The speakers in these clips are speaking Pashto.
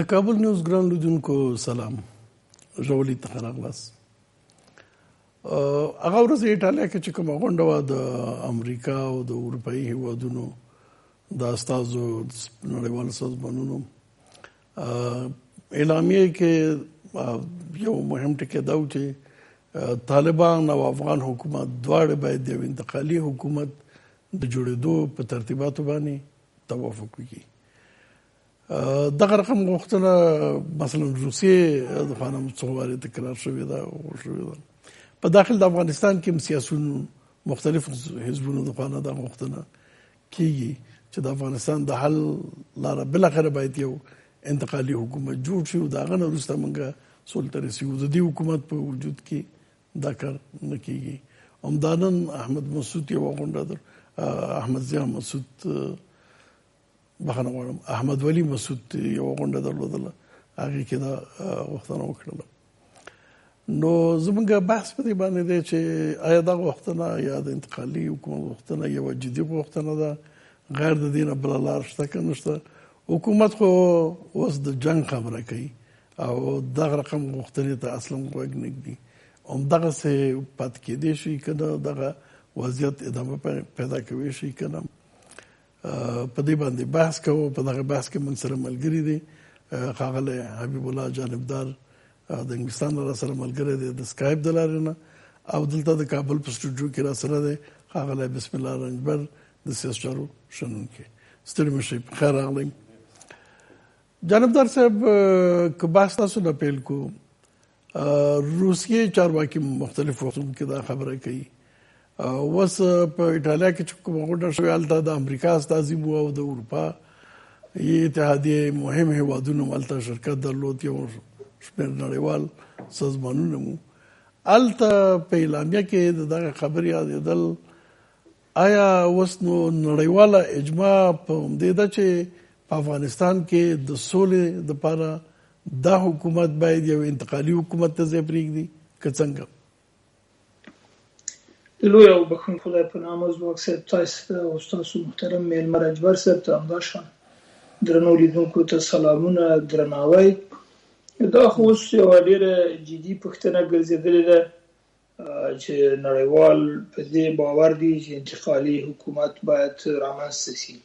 د کابل نیوز ګران لیدونکو سلام، ژورلي ته راغلاست. هغه ورځ ایټالیا کې چې کومه غونډه وه د امریکا او د اروپایي هیوادونو د استازو نړیوالو سازمانونو اعلامیه کې یو مهم ټکی دا و چې طالبان او افغان حکومت دواړه باید د یو انتقالي حکومت د جوړېدو په ترتیباتو باندې توافق وکړي. دغه رقم غوښتنه مثلا روسیې د خوا نه څو وارې تکرار شوې ده. په داخل د افغانستان کې سیاسون مختلف حزبونو د خوا نه دا غوښتنه کیږي چې د افغانستان د حل لاره بالاخره باید یو انتقالي حکومت جوړ شي او د هغه نه وروسته موږ سولې ته رسېږو. د دې حکومت په وجود کې دا کار نه کیږي. همدا نن احمد مسعود یوه غونډه احمد ضیا مسعود بخښنه غواړم احمد ولي مسعود یوه غونډه درلودله، هغې کې دا غوښتنه وکړله. نو زموږ بحث په دې باندې دی چې آیا دا غوښتنه یا د انتقالي حکومت غوښتنه یوه جدي غوښتنه ده، غیر د دې نه بله لار شته که نشته. حکومت خو اوس د جنګ خبره کوي او دغه رقم غوښتنې ته اصلا غوږ نه ږدي. همدغسې پاتې کېدی شي که نه دغه وضعیت ادامه پیدا کوي شي که نه. په دې باندې بحث کوو. په دغه بحث کې موږ سره ملګري دي ښاغلی حبیب الله جانبدار د انګلستان را سره ملګری دی د سکایپ د لارې نه، او دلته د کابل په سټوډیو کې را سره دی ښاغلی بسم الله رنجبر د سیاست چارو شنونکی. ستړي مه شئ، پخیر راغلی. جانبدار صاحب که بحث تاسو نه پیل کو، روسیې چارواکي مختلف وختونو کې دا خبره کوي. اوس په ایټالیا کې چې کومه غونډه شوې هلته د امریکا استازي وو او د اروپا اتحادیې مهم هیوادونو هلته شرکت درلود، یو شمېر نړیوال سازمانونه مو هلته په اعلامیه کې د دغه خبرې یادېدل. آیا اوس نو نړیواله اجماع په همدې ده چې په افغانستان کې د سولې دپاره دا حکومت باید یو انتقالي حکومت ته ځای پرېږدي که څنګه؟ لوی او بخښونکی خدای په نامه ځواک صاحب، تاسو ته او ستاسو محترم میلمه رنجبر صاحب ته همداشان درنو لیدونکو ته سلامونه، درناوی. دا خو اوس یوه ډېره جدي پوښتنه ګرځېدلې ده چې نړیوال په دې باور دي چې انتقالي حکومت باید رامنځته شي.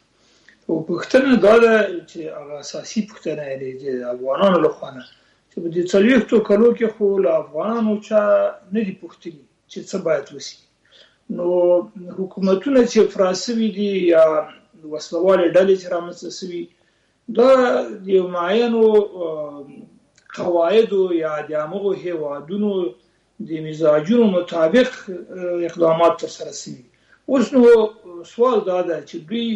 او پوښتنه دا ده چې هغه اساسي پوښتنه یعنې د افغانانو له خوا نه چې په دې 40 کلو کې خو له افغانانو چا نه دي پوښتلي چې څه باید وشي. نو حکومتونه چې افراد شوي دي یا وسلوالې ډلې چې رامنځته شوي، دا د یو معینو قواعدو یا د همغو هیوادونو د مزاجونو مطابق اقدامات ترسره شوي. اوس نو سوال دا ده چې دوی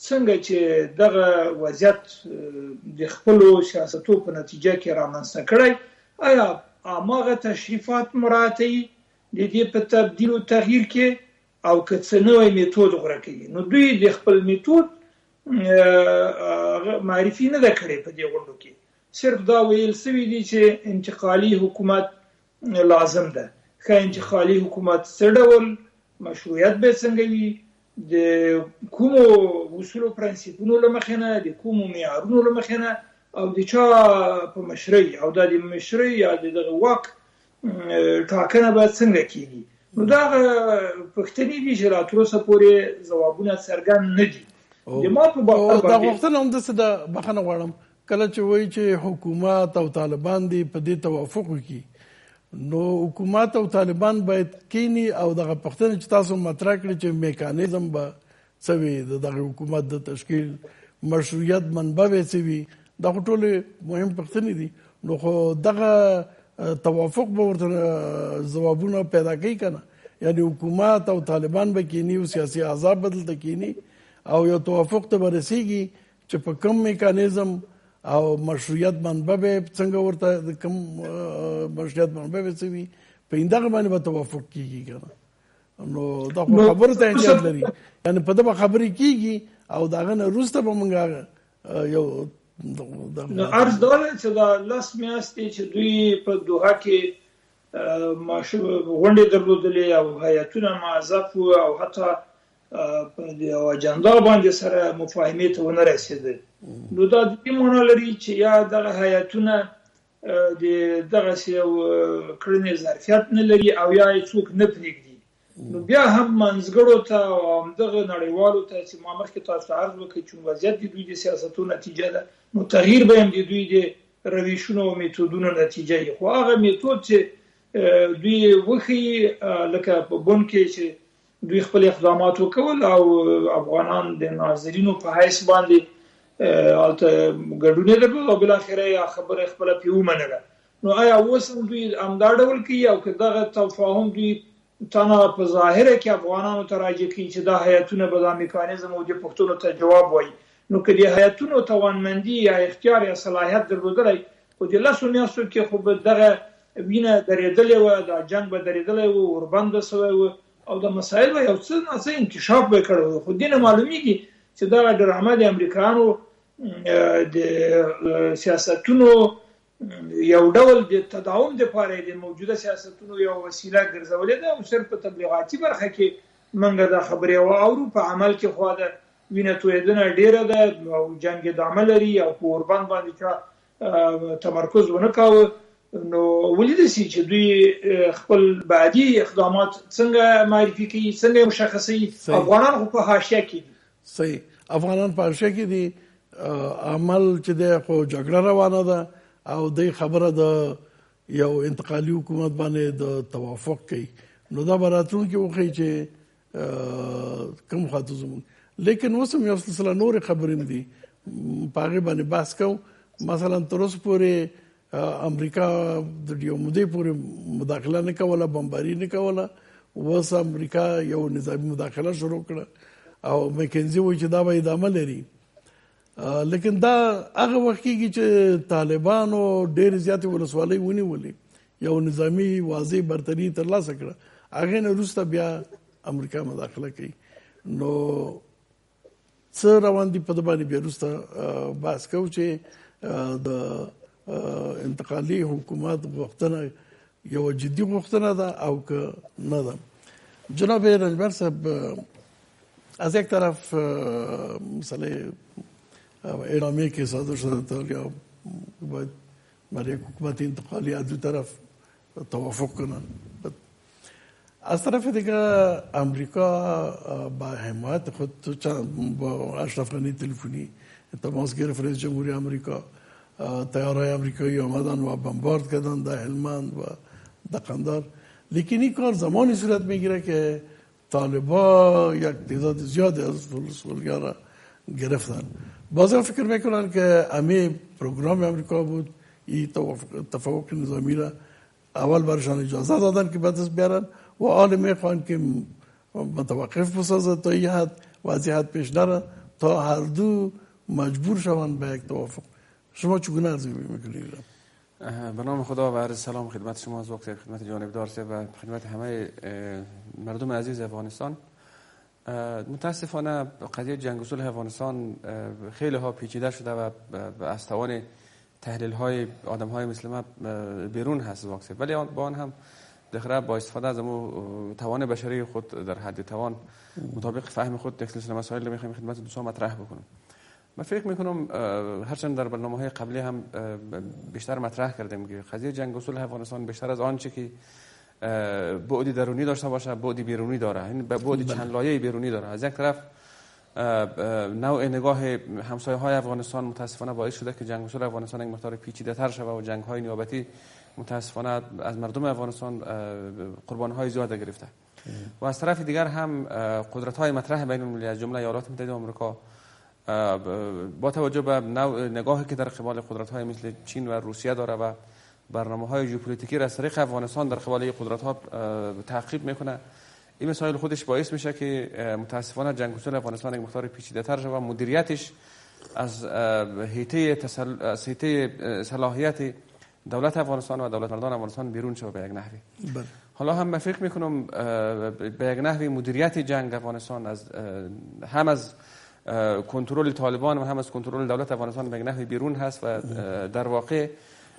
څنګه چې دغه وضعیت د خپلو سیاستو په نتیجه کې رامنځته کړی، آیا هماغه تشریفات مراعاتوي د دې په تبدیل او تغییر کې، او که څه نوی میتود غوره کوي؟ نو دوی د خپل میتود معرفي نه ده کړې په دې غونډو کې. صرف دا ویل شوي دي چې انتقالي حکومت لازم ده. ښه انتقالي حکومت څه ډول مشروعیت به څنګه وي، د کومو اصولو پرنسیپونو له مخې نه، د کومو معیارونو له مخې نه، او د چا په مشرۍ او دا د مشرۍ یا د دغه واک ټاکنه باید څنګه کېږي. نو دا پوښتنې دي چې لا تر اوسه پورې ځوابونه څرګند نه دي. دا غوښتنه همداسې ده، بخښنه غواړم، کله چې وایي چې حکومت او طالبان دي په دې توافق وکړي، نو حکومت او طالبان باید کینی او دغه پوښتنه چې تاسو مطرح کړي چې میکانیزم به څه وي د دغه حکومت د تشکیل، مشروعیت منبع به څه وي، دا خو ټولې مهم پوښتنې دي. نو خو دغه توافق به ورته ځوابونه پیدا کوي که نه؟ یعنې حکومت او طالبان به کینی او سیاسي احزاب به دلته کینی او یو توافق ته به رسېږي چې په کوم میکانیزم او مشروعیت منبع به څنګه ورته د کوم مشروعیت منبع به څه وي، په همدغه باندې به توافق کېږي که نه؟ نو دا خو خبرو ته احتیاط لري، یعنې په ده به خبرې کېږي او د هغه نه وروسته به موږ یو عرض دا ده چې دا 10 میاشتې چې دوی په دوحه کې غونډې درلودلې او هیئتونه معذب وو او حتی په یو اجنډا باندې سره مفاهمې ته ونه رسېدل، نو دا د دې معنی لري چې یا دغه هیاتونه د دغسې یو کړنې ظرفیت نه لري او یا یې څوک نه پرېږدي. نو بیا هم منځګړو ته او همدغه نړیوالو ته چې ما مخکې تاسو ته عرض وکړ چې وضعیت د دوی د سیاستونو نتیجه ده، نو تغییر به هم د دوی د رویشونو او میتودونو نتیجه وي. خو هغه میتود چې دوی وښیي لکه په بن کې چې دوی خپل اقدامات وکول او افغانان د ناظرینو په حیث باندې هلته ګډون یې درلود او بالاخره یا خبره خپله پرې ومنله. نو آیا اوس هم دوی همدا ډول کوي او که دغه تفاهم دوی تنها په ظاهره کې افغانانو ته راجع کوي چې دا هیاتونه به دا میکانیزم او دې پوښتنو ته جواب وایي، نو که د هیاتونو توانمندي یا اختیار یا صلاحیت درلودلی خو د 10 میاشتو کې خو به دغه وینه درېدلې وه، دا جنګ به درېدلی و، وربنده سوی و او د مسایلو یو څه نه څه انکشاف به کړی و. خو دې نه معلومیږي چې دغه ډرامه د امریکایانو د سیاستونو یو ډول د تداوم دپاره د موجوده سیاستونو یو وسیله ګرځولې ده او صرف په تبلیغاتي برخه کې موږ دا خبرې واورو، په عمل کې خو د وینه تویېدنه ډېره ده او جنګ ادامه لري او په اوربند باندې چا تمرکز ونه کاوه. نو ولیدل شي چې دوی خپل بعدي اقدامات څنګه معرفي کوي، څنګه مشخصوي. افغانان خو په حاشیه کې دي. صحیح، افغانان په حاشیه کې دي. عمل چې دی خو جګړه روانه ده او د خبره د یو انتقالي حکومت باندې د توافق کوي. نو دا به راتلونکي وښیي چې کوم خواته زموږ. لیکن اوس هم یو سلسله نورې خبرې دي په هغې باندې بحث کوو. مثلا تر اوسه پورې امریکا د یو مودې پورې مداخله نه کوله، بمباري نه کوله. اوس امریکا یو نظامي مداخله شروع کړه او مکنزي وایي چې دا به ادامه لري. لیکن دا هغه وخت کېږي چې طالبانو ډېرې زیاتې ولسوالۍ ونیولې، یو نظامي واضح برتري ترلاسه کړه، هغې نه وروسته بیا امریکا مداخله کوي. نو څه روان دي په دې باندې بیا وروسته بحث کوو چې د انتقالي حکومت غوښتنه یو جدي غوښتنه ده او که نه ده. جناب رنجبر صاحب، از یک طرف مسئله اعلامیه که صادر شده ایتالیا باید برای حکومت انتقالی از دو طرف توافق کنن. از طرف دیگه امریکا با حمایت خود با اشرف غنی تلفنی تماس گرفت. رئیس جمهوری امریکا، طیارهای امریکایی آمدن و بمبارد کردن در هلمند و در قندار. لیکن این کار زمانی صورت میگیره که طالبان یک تعداد زیادی از ولسوالی‌ها را گرفتن. بعضی فکر میکنن که همه پروگرام امریکا بود این تفوق نظامی را اول برشان اجازه دادن که بعد از بیارن و حال میخوان که متوقف بسازه تا این حد وضعیت پیش نره تا هر دو مجبور شوند به یک توافق. شما چگونه ارزیابی میکنید؟ به نام خدا و عرض سلام خدمت شما از وقت خدمت جانبدار و خدمت همه مردم عزیز افغانستان. متاسفانه قضیه جنگ و صلح افغانستان خیلی ها پیچیده شده و از توان تحلیل های آدم های مثل ما بیرون هست واقعا، ولی با آن هم بالاخره با استفاده از توان بشری خود در حد توان مطابق فهم خود یک سلسله مسائل میخوایم خدمت دوستان مطرح بکنم. من فکر میکنم هرچند در برنامه‌های قبلی هم بیشتر مطرح کردیم که قضیه جنگ و صلح افغانستان بیشتر از آنچه که بعدی درونی داشته باشه بعدی بیرونی داره، یعنی بعدی چند لایه بیرونی داره. از یک طرف نوع نگاه همسایه‌های افغانستان متاسفانه باعث شده که جنگ و صلح افغانستان یک مقدار پیچیده‌تر شود و جنگ‌های نیابتی متاسفانه از مردم افغانستان قربانی‌های زیاد گرفته. و از طرف دیگر هم قدرت‌های مطرح بین المللی از جمله ایالات متحده آمریکا با توجه به نوع نگاهی که در قبال قدرت‌های مثل چین و روسیه داره و برنامه‌های ژئوپلیتیکی را از طریق افغانستان در قبال حکومت‌ها تعقیب میکنه، این مسائل خودش باعث میشه که متاسفانه جنگ و صلح افغانستان یک مقدار پیچیده‌تر شود و مدیریتش از حیطه صلاحیت دولت افغانستان و دولت مردان افغانستان بیرون شود به یک نحوی. حالا هم من فکر میکنم به یک نحوی مدیریت جنگ افغانستان هم از کنترل طالبان و هم از کنترل دولت افغانستان به یک نحوی بیرون هست و در واقع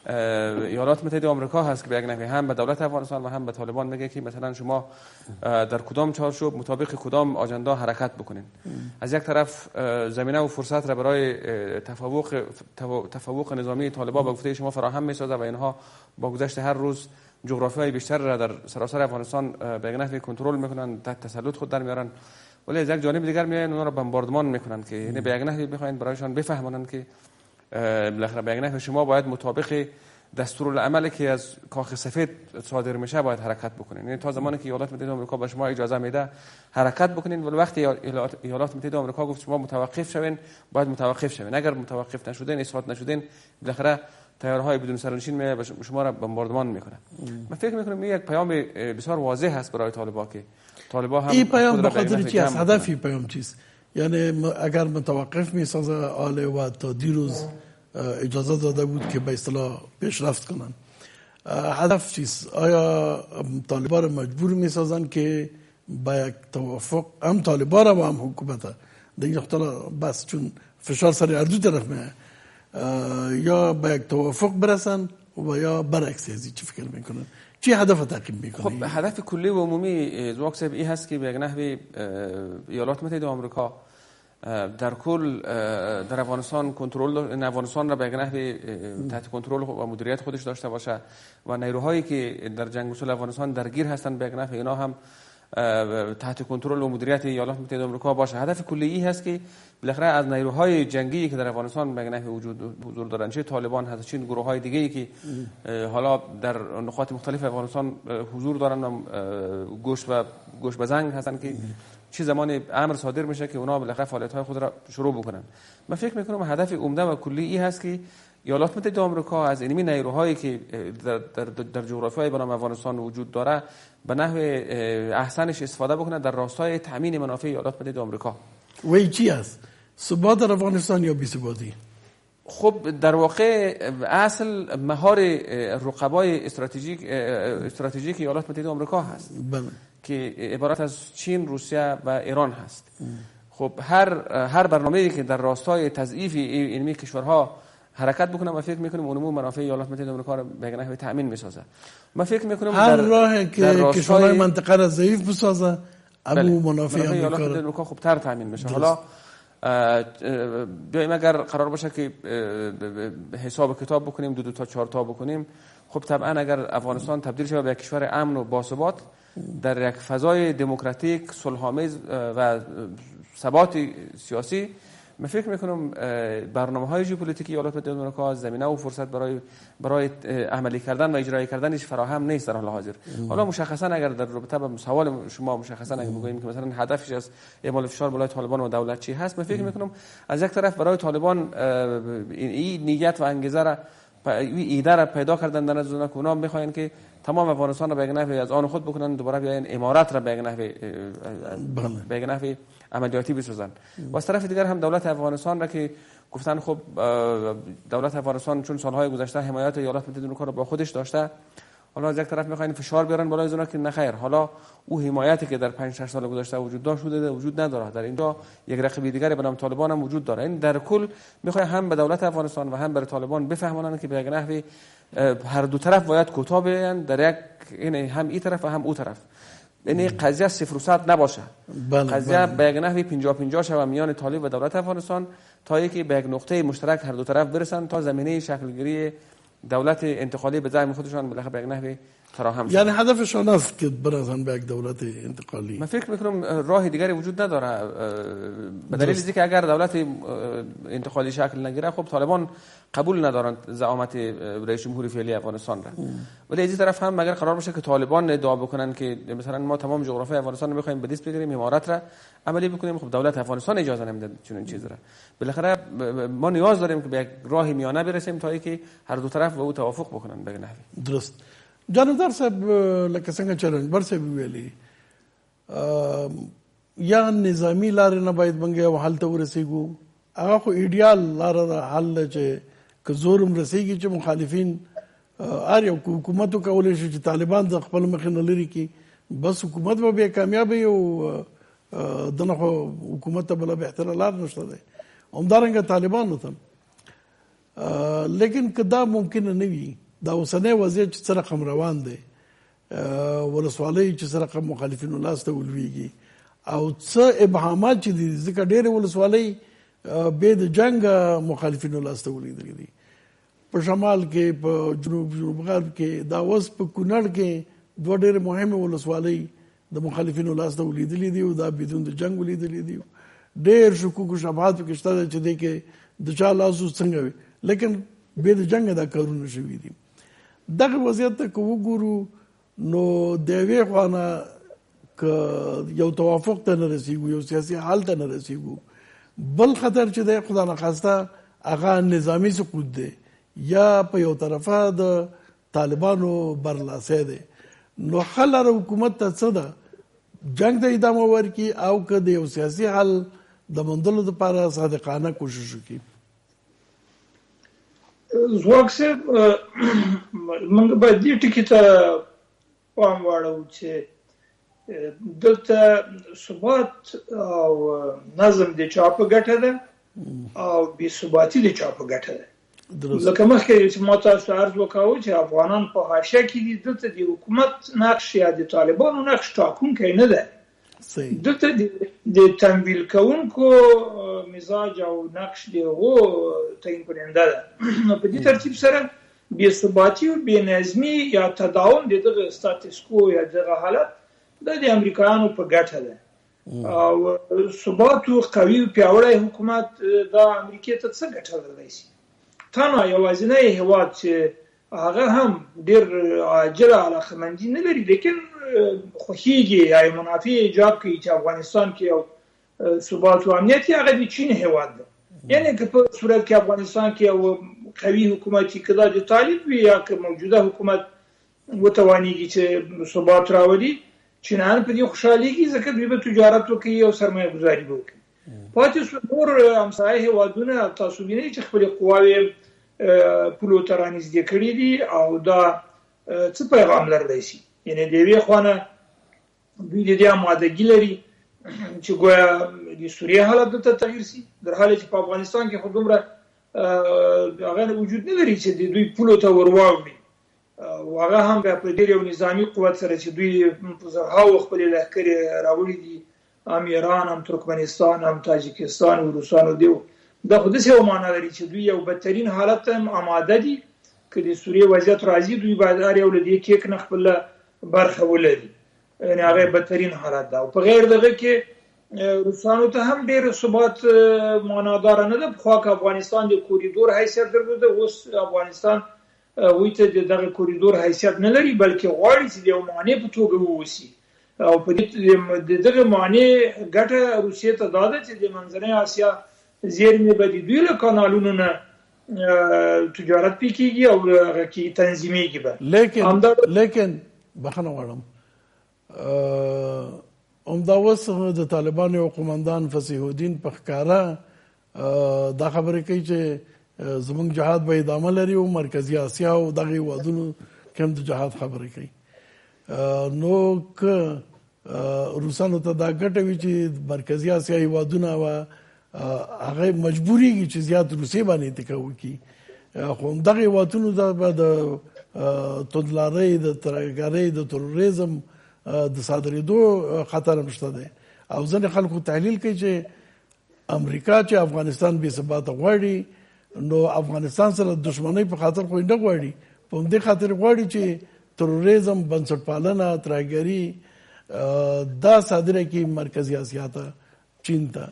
ایالات متحده آمریکا هست که به یک نحوی هم به دولت افغانستان و هم به طالبان میگه که مثلا شما در کدام چارچوب مطابق کدام آجندا حرکت بکنین. از یک طرف زمینه و فرصت را برای تفوق نظامی طالبان به گفته شما فراهم میسازه و اینها با گذشت هر روز جغرافیای بیشتر را در سراسر افغانستان به یک نحوی کنترل میکنن، تحت تسلط خود در میارن. ولی از یک جانب دیگر میاین اونها را بمباردمان میکنن که یعنی به یک نحوی میخواین برایشان بفهمونن که بالاخره به یک نحوی شما باید مطابق دستورالعملی که از کاخ سفید صادر میشه باید حرکت بکنین. یعنی تا زمانی که ایالات متحده آمریکا به شما اجازه میده حرکت بکنین، ولی وقتی ایالات متحده آمریکا گفت شما متوقف شوین باید متوقف شوین. اگر متوقف نشدین، اصلاح نشدین، بالاخره تیارهای بدون سرنشین شما را بمباردمان میکنه. من فکر میکنم این یک پیام بسیار واضح است برای طالبان که طالبان هم این پیام به خاطر چی است؟ هدفی پیام چیست؟ یعنی اگر متوقف میسازه آله و تا دیروز اجازه داده بود که به اصطلاح پیشرفت کنن، هدف چیست؟ آیا طالبان را مجبور میسازن که با یک توافق هم طالبان و هم حکومت در این نقطه بس چون فشار سر هر دو طرف میه، یا با یک توافق برسن و یا برعکس ازی چی فکر میکنن؟ چی هدف تعقیب میکنن؟ خب هدف کلی و عمومی زواک صاحب این هست که به یک نحوی ایالات متحده آمریکا در کل در افغانستان را به یک نحوی تحت کنترل و مدیریت خودش داشته باشه و نیروهایی که در جنگ اصول افغانستان درگیر هستند به یک نحوی اینا هم تحت کنترل و مدیریت ایالات متحده آمریکا باشه. هدف کلی این هست که بالاخره از نیروهای جنگی که در افغانستان به یک نحوی حضور دارند، چه طالبان هست چه گروه‌های دیگه‌ای که حالا در نقاط مختلف افغانستان حضور دارند و گوش به زنگ هستند که چه زمانی امر صادر میشه که اونا بالاخره فعالیت‌های خود را شروع بکنن. من فکر میکنم هدف عمده و کلی این هست که ایالات متحده آمریکا از اینمی نیروهایی که در جغرافیای بنام افغانستان وجود داره به نحو احسنش استفاده بکنه در راستای تامین منافع ایالات متحده آمریکا. وی چی است؟ ثبات در افغانستان یا بی‌ثباتی؟ خب در واقع اصل مهار رقبای استراتژیک ایالات متحده آمریکا هست که عبارت از چین، روسیه و ایران هست. خب هر برنامه‌ای که در راستای تضعیف اینمی کشورها حرکت بکنه و فکر میکنم اونمو منافع ایالات متحده آمریکا رو به نحوی تامین میسازه. من فکر میکنم هر راهی که کشورهای منطقه را ضعیف بسازه ابو منافع ایالات متحده آمریکا خوب تر تامین میشه. حالا بیایم اگر قرار باشه که حساب کتاب بکنیم دو تا 4 تا بکنیم، خب طبعا اگر افغانستان تبدیل شه به یک کشور امن و باثبات در یک فضای دموکراتیک صلح‌آمیز و ثبات سیاسی، من فکر میکنم برنامه‌های ژئوپلیتیکی ایالات متحده آمریکا زمینه و فرصت برای عملی کردن و اجرایی کردنش فراهم نیست در حال حاضر. حالا مشخصا اگر در رابطه با سوال شما مشخصا اگر بگوییم که مثلا هدفش از اعمال فشار بالای طالبان و دولت چی هست، من فکر میکنم از یک طرف برای طالبان این نیت و انگیزه را ایده را پیدا کردن در نظر که اونا میخواین که تمام افغانستان را به یک نحوی از آن خود بکنن، دوباره بیاین امارات را به یک نحوی عملیاتی بسازن. و از طرف دیگر هم دولت افغانستان را که گفتن خب دولت افغانستان چون سالهای گذشته حمایت ایالات متحده آمریکا را با خودش داشته، حالا از یک طرف میخواین فشار بیارن بالای اونا که نخیر، حالا او حمایتی که در 5-6 سال گذشته وجود داشت وجود نداره، در اینجا یک رقیب دیگری به نام طالبان هم وجود داره. این در کل میخواد هم به دولت افغانستان و هم به طالبان بفهمونن که به یک نحوی هر دو طرف باید کوتاه بیان در یک، یعنی هم این طرف و هم اون طرف، یعنی قضیه 0 و 100 نباشه. قضیه به یک نحوی 50-50 شود میان طالب و دولت افغانستان تا اینکه به یک نقطه مشترک هر دو طرف برسن تا زمینه شکلگیری دولت انتقالی به زعم خودشان بالاخره به یک نحوی فراهم شد. یعنی هدفشان است که برسن به یک دولت انتقالی. من فکر میکنم راه دیگری وجود نداره به دلیل اینکه اگر دولت انتقالی شکل نگیره خب طالبان قبول ندارند زعامت رئیس جمهوری فعلی افغانستان را. ولی از این طرف هم اگر قرار باشه که طالبان ادعا بکنن که مثلا ما تمام جغرافیای افغانستان رو می‌خوایم به دست بگیریم، امارات را عملی بکنیم، خب دولت افغانستان اجازه نمیده چنین چیزی را. بالاخره ما نیاز داریم که به یک راه میانه برسیم تا اینکه هر دو طرف به او توافق بکنن به نحوی. درست. جانبدار صاحب لکه څنګه چلنجبر صاحب ویلي یا نظامی لارې نه باید موږ یو حل ته ورسېږو، هغه خو ایډیال لاره ده، حل چې که زور هم رسېږي چې مخالفین هر یو حکومت وکولی شي چې طالبان د خپل مخې نه لرې کړي، بس حکومت به بیا کامیاب وي او دنه خو حکومت ته بله بهتره لار نشته دی. همدارنګه طالبانو ته لیکن که دا ممکن نه وي دا اوسنی وضعیت چې څه رقم روان دی ولسوالۍ چې څه رقم مخالفینو لاسته ولویږي او څه ابهامات چې دي ځکه ډېرې ولسوالۍ بې د جنګ مخالفینو لاسته ولوېدلې دي په شمال کې په جنوب غرب کې دا اوس په کونړ کې دوه ډېرې مهمې ولسوالۍ د مخالفینو لاسته ولوېدلې دي او دا بدون د جنګ ولوېدلې دي ډېر شکوک و شبهات پکې شته ده چې دی کې د چا لاس څنګه وي لیکن بې د جنګ دا کارونه شوي دي دغه وضعیت ته که وګورو نو د یوې خوا نه که یو توافق ته نه رسېږو یو سیاسي حال ته نه رسېږو بل خطر چې دی خدا نخواسته هغه نظامي سقوط دی یا په یو طرفه د طالبانو برلاسی دی نو حل هر حکومت ته څه ده جنګ ته ادامه ورکړي او که د یو سیاسي حل د موندلو دپاره صادقانه کوشش وکړي ځواک صاحب موږ باید دې ټکي ته پام واړو چې دلته ثبات او نظم د چا په ګټه ده او بې ثباتي د چا په ګټه ده لکه مخکې چې ما تاسو عرض وکړو چې افغانان په حاشیه کې دي دلته د حکومت نقش یا د طالبانو نقش ټاکونکی نه ده دلته د تمویل کوونکو مزاج او نقش د هغو تعیین کننده ده نو په دې ترتیب سره بې ثباتي او بې نظمي یا تداوم د دغه سټاتس کو یا دغه حالت د امریکایانو په ګټه ده او ثبات او قوي او پیاوړی حکومت د امریکای ته څه ګټه ورکوي تنها یوازینی هیواد چې هغه هم ډېر عاجله علاقمندي نه لري لیکن خوښیږي یا منافع ایجاد کوي چې افغانستان کې یو ثبات او امنیت هغه د چین هیواد ده یعنی که په صورت کې افغانستان کې یو قوي حکومت چې کله د طالب وي یا که موجوده حکومت وتوانیږي چې ثبات راولي چینان په دې خوشحالېږي ځکه دوی به تجارت وکړي او سرمایه گذاري به وکړي پاتې نور همسایه هیوادونه تاسو وینئ چې خپلې قواوې پولو ته رانږدې کړي دي او دا څه پیغام لرلی شي یعنې د یوې خوا نه دوی د دې آمادګي لري چې ګویا د سوریې حالت دلته تغییر شي در حاله چې په افغانستان کې خو دومره هغه وجود نه لري چې د دوی پولو ته ور واوړي او هغه هم په ډېر یو نظامي قوت سره چې دوی په زرهاو خپلې لښکرې راوړي دي هم ایران هم ترکمنستان هم تاجکستان او روسانو دی دا خو داسې یو معنا لري چې دوی یو بدترین حالت ته آماده دي که د سوریې وضعیت راځي دوی باید هر یو له دې کیک نه خپله برخه ولري یعنې هغه بدترین حالت ده او په غیر دغه کې روسانو ته هم ډېر ثبات معناداره نه ده پخوا که افغانستان د کوریدور حیثیت درلوده اوس افغانستان هغوی ته د دغه کوریدور حیثیت نه لري بلکې غواړي چې د یو معنی په توګه ووسي او په دغه معنی ګټه روسیې ته دا ده چې د منځنۍ اسیا زیرمې به د دوی له کانالونو نه تجارت پې کېږي او هغه کې تنظیمېږي به لیکن بخښنه غواړم همدا اوس د طالبانو یو قومندان فصیح الدین په ښکاره دا خبرې کوي چې زمونږ جهاد به ادامه لري او مرکزي اسیا او دغه هېوادونو کې هم د جهاد خبرې کوي نو که روسانو ته دا ګټه وي چې مرکزي اسیا هېوادونه هغه مجبورېږي چې زیات روسیې باندې اتکا وکړي خو همدغه هېوادونو ته به د توندلارۍ د ترهګرۍ د تروریزم د صادرېدو خطر هم شته دی او ځینې خلکو تحلیل کوي چې امریکا چې افغانستان بې ثباته غواړي نو افغانستان سره د دشمنۍ په خاطر خو نه غواړي په همدې خاطر غواړي چې تروریزم بنسټپالنه ترهګري دا صادره کړي مرکزي اسیا ته چین ته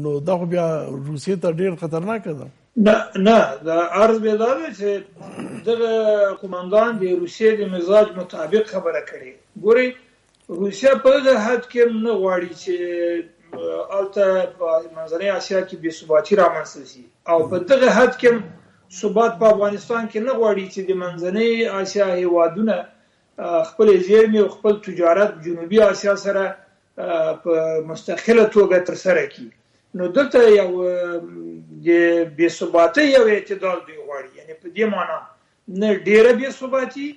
نو دا خو بیا روسیې ته ډېر خطرناکه ده نه دا عرض به دا دی چې دغه قومندان د روسیې د مزاج مطابق خبره کړې ګورئ روسیه په دغه حد کې نه غواړي چې هلته په منځنۍ اسیا کې بې ثباتي رامنځته شي او په دغه حد کې ثبات په افغانستان کې نه غواړي چې د منځنۍ اسیا هېوادونه خپل زیرمې او خپل تجارت جنوبي اسیا سره په مستقله توګه ترسره کړي نو دلته یو د بې ثباتۍ یو اعتدال دوی غواړي یعنې په دې معنا نه ډېره بې ثباتي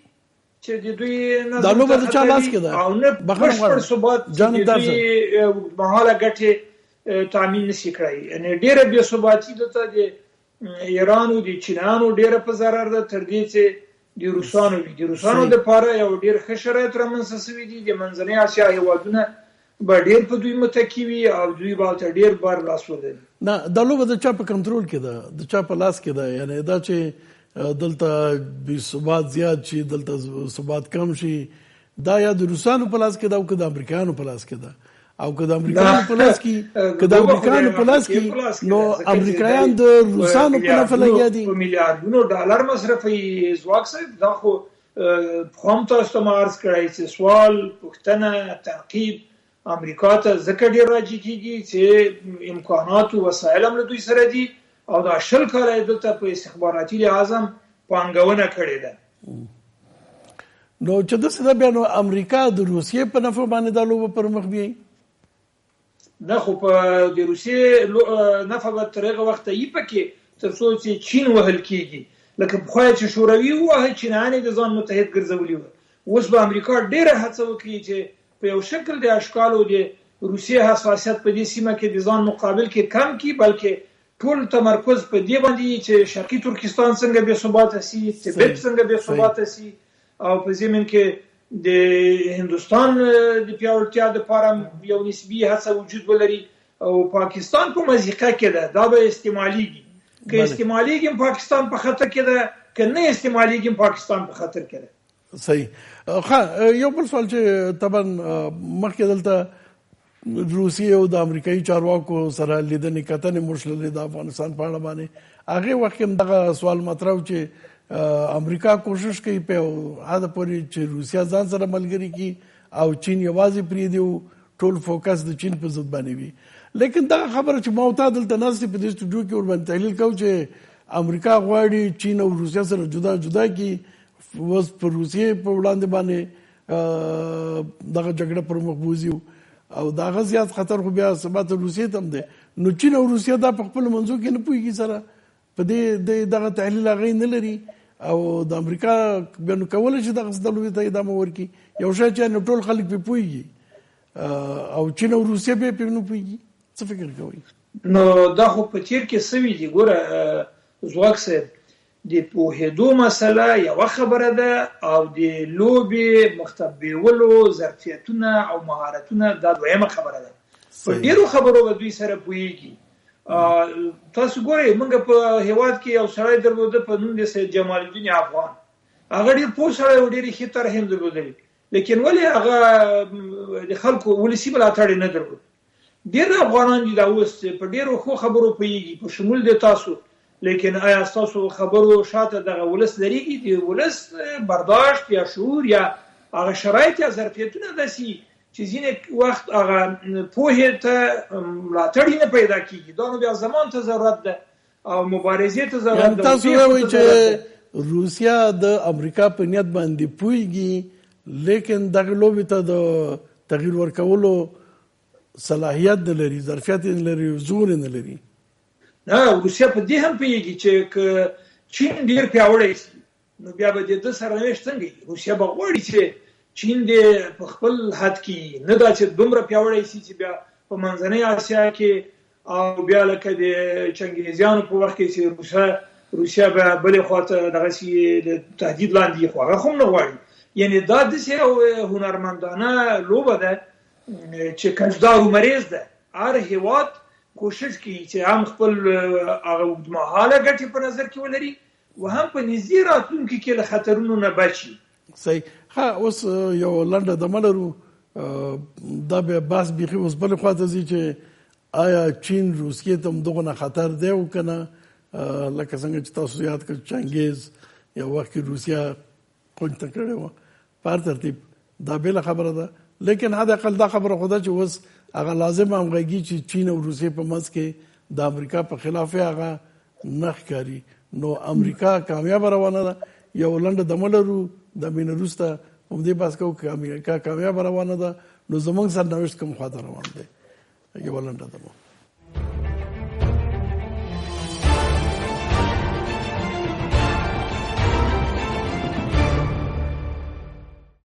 چې د دوی دا لوبه د چا لاس کې ده او نه بشپړ ثبات چې د دوی مهاله ګټې تامین نشي کړی یعنې ډېره بې ثباتي دلته د ایران او د چینانو ډیره په ضرر ده تر دې چې د روسانو وي. د روسانو لپاره یو ډیر ښه شرایط رامنځته شوي دي. د منځنۍ اسیا هیوادونه به ډیر په دوی متکی وي او دوی به ډیر بار لاس ولري. نه دا لوبه د چا په کنټرول کې ده، د چا په لاس کې ده. یعنی دا چې دلته بې ثبات زیات شي، دلته ثبات کم شي، دا یا د روسانو په لاس کې ده او که د امریکایانو په لاس کې ده. او که د امریکایانو په لاس کې، که د امریکایانو په لاس کې، نو امریکایان د روسانو په نفع لګیا دي. په میلیارډونو ډالر مصرفوي. ځواک صاحب دا خو هم تاسو ته عرض کړی چې سوال، پوښتنه، تعقیب امریکا ته ځکه ډیر راځي کیږي چې امکانات او وسایل هم له دوی سره دي او دا 20 کاله دلته په استخباراتي لحاظ هم پانګونه کړې ده. نو چې داسې ده بیا نو امریکا د روسیې په نفع باندې دا لوبه پر مخ بیایي؟ نه خو په د روسیې نفع به تر هغه وخته یې پکې تر څو چې چین وهل کېږي. لکه پخوا چې شوروي ووهه، چینیان یې د ځان متحد ګرځولي وو. اوس به امریکا ډېره هڅه وکړي چې په یو شکل د اشکالو د روسیې حساسیت په دې سیمه کې د ځان مقابل کې کم کړي، بلکې ټول تمرکز په دې باندې چې شرقي ترکستان څنګه بې ثباته سي، تبت څنګه بې ثباته سي، او په ضمن کې د هندوستان د پیاوړتیا لپاره یو نسبی هڅه وجود ولري. او پاکستان په مزیقه کې ده، دا به استعماليږي. که استعماليږي پاکستان په خطر کې ده، که نه استعماليږي پاکستان په خطر کې ده. صحیح. یو بل سوال چې طبعا مخکې دلته روسیې او د امریکایي چارواکو سره لیدنې کتنې موشللې د افغانستان په اړه باندې، هغې وخت کې هم دغه سوال مطرح و چې امریکا کوشش کوي په هغه پورې چې روسیا ځان سره ملګری کی او چین یوازې پریږدي، ټول فوکس د چین په ضد باندې وي. لیکن دا خبره چې ما او تا دلته ناست په دې سټوډیو کې ورباندې تحلیل کوو چې امریکا غواړي چین او روسیا سره جدا جدا کی، اوس په روسیې په وړاندې باندې دغه جګړه پر مخ بوځي او دغه زیات خطر خو بیا ثبات روسیې ته هم دی. نو چین او روسیا دا په خپل منځو کې نه پوهېږي سره، په دې دغه تحلیل هغې نه لري او د امریکا بیا نو کولی شي دغه ډلو ته ادامه ورکړي. یو شی چې نو ټول خلک پرې پوهېږي او چین او روسیه بیا پرې نه پوهېږي. څه فکر کوئ؟ نو دا خو په تیر کې سوي دي. ګوره ځواک صاحب، د پوهېدو مسله یوه خبره ده او د لوبې مختبیولو ظرفیتونه او مهارتونه دا دویمه خبره ده. په ډېرو خبرو به دوی سره پوهېږي. تاسو ګورئ، موږ په هیواد کې یو سړی درلوده په نوم د سید جمال الدین افغان. هغه ډېر پوه سړی او ډېرې ښې طرحې هم درلودلې، لیکن ولې هغه د خلکو ولسي ملاتړ یې نه درلود. ډېر افغانان دي دا اوس په ډېرو ښو خبرو پوهېږي، په شمول د تاسو. لیکن آیا ستاسو خبرو شاته دغه ولس لريږي؟ د ولس برداشت یا شعور یا هغه شرایط یا ظرفیتونه داسې چې ځینې وخت هغه پوهې ته ملاتړ نه پیدا کېږي. دا نو بیا زمان ته ضرورت ده او مبارزې ته ضرورت ده. تاسو وایئ چې روسیا د امریکا په نیت باندې پوهېږي، لیکن دغه لوبې ته د تغییر ورکولو صلاحیت نه لري، ظرفیت نه لري، زور نه لري. نه، روسیا په دې هم پوهېږي چې چین ډېر پیاوړی شي نو بیا به د ده سرنوشت څنګه وي. روسیا به غواړي چې چین دې په خپل حد کې نه دا چې دومره پیاوړی شي چې بیا په منځنۍ اسیا کې او بیا لکه د چنګیزیانو په وخت کې چې روسیا به بلې خواته دغسې د تهدید لاندې خو هغه هم نه غواړي. یعنې دا داسې یو هنرمندانه لوبه ده چې کجدارو مریض ده. هر هیواد کوشش کوي چې هم خپل هغه اوږدمهاله ګټې په نظر کې ولري او هم په نږدې راتلونکي کې له خطرونو نه بچي. صحیح. اوس یو لنډه دمه لرو، دا بیا بحث بیخي اوس بلې خواته ځي چې آیا چین روسیې ته هم دغونه خطر دی او که نه. لکه څنګه چې تاسو یاد کړ چنګیز یو وخت کې روسیا کونج ته کړې وه، په هر ترتیب دا بېله خبره ده. لیکن حداقل دا خبره خو ده چې اوس هغه لازم همغږي چې چین او روسیې په منځ کې د امریکا په خلاف هغه نه ښکاري. نو امریکا کامیابه روانه ده. یو لنډه دمه لرو، د مینه وروسته همدې بحث کوو که امریکا کامیابه روانه ده نو زموږ سرنوشت کوم خواته روان دی. یوه لنډه دمه.